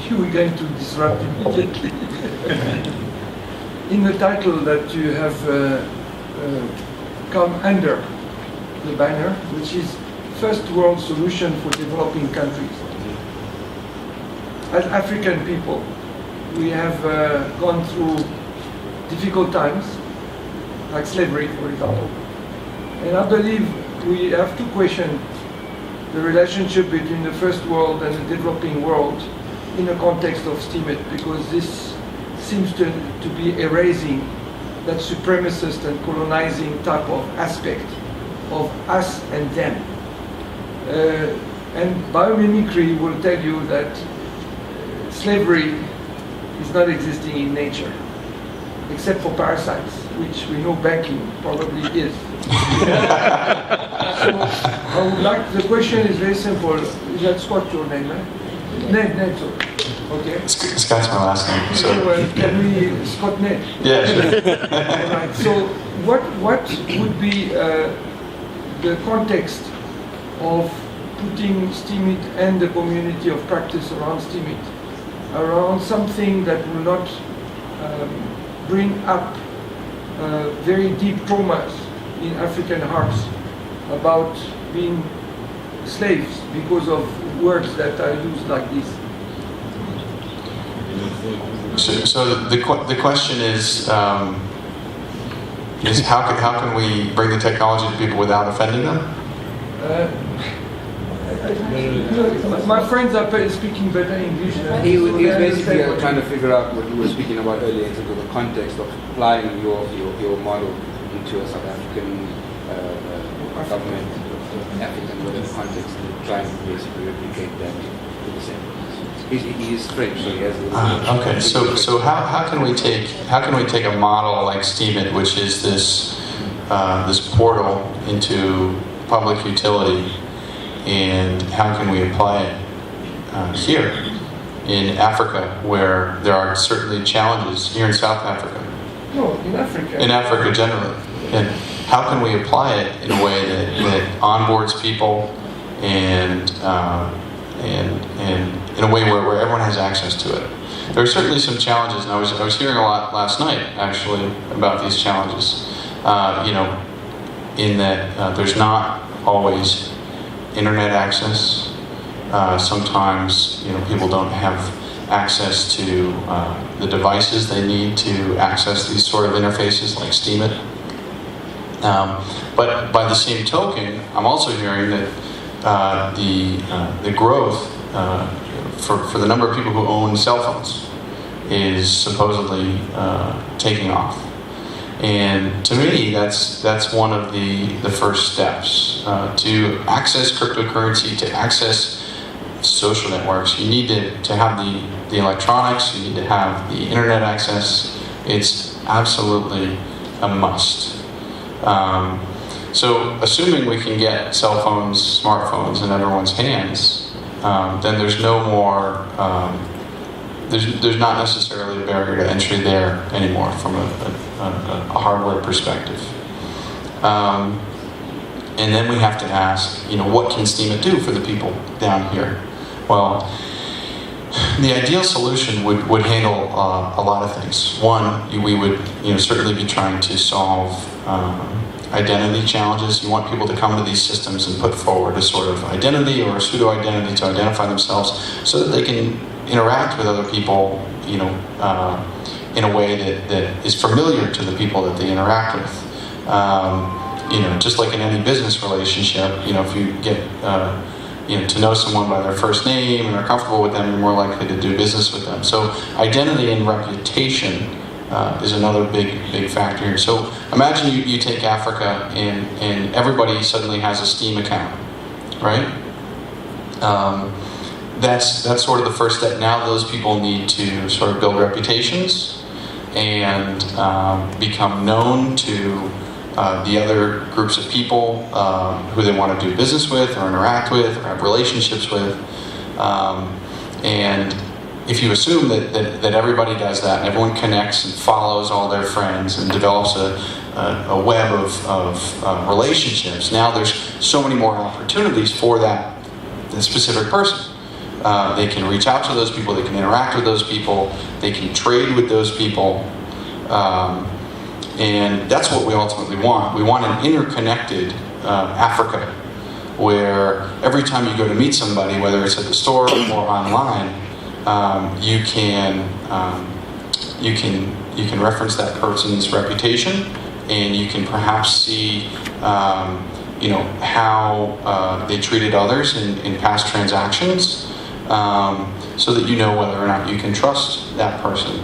you were going to disrupt immediately. In the title that you have come under the banner, which is First World Solution for Developing Countries. As African people, we have gone through difficult times, like slavery, for example. And I believe we have to question the relationship between the first world and the developing world in the context of STIMIT, because this seems to be erasing that supremacist and colonizing type of aspect of us and them. And biomimicry will tell you that slavery is not existing in nature, except for parasites, which we know banking probably is. So I would like, the question is very simple. Is that Scott your name, eh? Ned, so. Okay. Scott's my last name. So. Well, can we, Scott Ned? Yeah, sure. Right. So what would be the context of putting STIMIT and the community of practice around STIMIT, around something that will not bring up very deep traumas in African hearts about being slaves because of words that are used like this? So the question is how can we bring the technology to people without offending them? My friends are speaking better English. He was basically trying to figure out what you were speaking about earlier in terms of the context of applying your model into a South African government, African whatever context, and trying to basically replicate that to the same. He is French, so he has. Okay, so how can we take a model like STIMIT, which is this portal into public utility, and how can we apply it here in Africa, where there are certainly challenges here in South Africa? No, in Africa. In Africa generally, and how can we apply it in a way that onboards people and in a way where everyone has access to it? There are certainly some challenges, and I was hearing a lot last night actually about these challenges. In that there's not always internet access. Sometimes people don't have access to the devices they need to access these sort of interfaces like STIMIT. But by the same token, I'm also hearing that the growth for the number of people who own cell phones is supposedly taking off. And to me, that's one of the first steps. To access cryptocurrency, to access social networks, you need to have the electronics, you need to have the internet access. It's absolutely a must. So assuming we can get cell phones, smartphones in everyone's hands, then there's no more, there's not necessarily a barrier to entry there anymore from a hardware perspective. And then we have to ask, what can STIMIT do for the people down here? Well, the ideal solution would handle a lot of things. One, we would certainly be trying to solve identity challenges. You want people to come to these systems and put forward a sort of identity or a pseudo-identity to identify themselves so that they can interact with other people, in a way that is familiar to the people that they interact with. Just like in any business relationship, if you get to know someone by their first name and are comfortable with them, you're more likely to do business with them. So identity and reputation is another big factor here. So imagine you take Africa and everybody suddenly has a Steam account, right? That's sort of the first step. Now those people need to sort of build reputations and become known to the other groups of people who they want to do business with or interact with or have relationships with. And if you assume that everybody does that and everyone connects and follows all their friends and develops a web of relationships, now there's so many more opportunities for that specific person. They can reach out to those people, they can interact with those people, they can trade with those people. And that's what we ultimately want. We want an interconnected Africa, where every time you go to meet somebody, whether it's at the store or online, you can reference that person's reputation, and you can perhaps see how they treated others in past transactions, so that you know whether or not you can trust that person.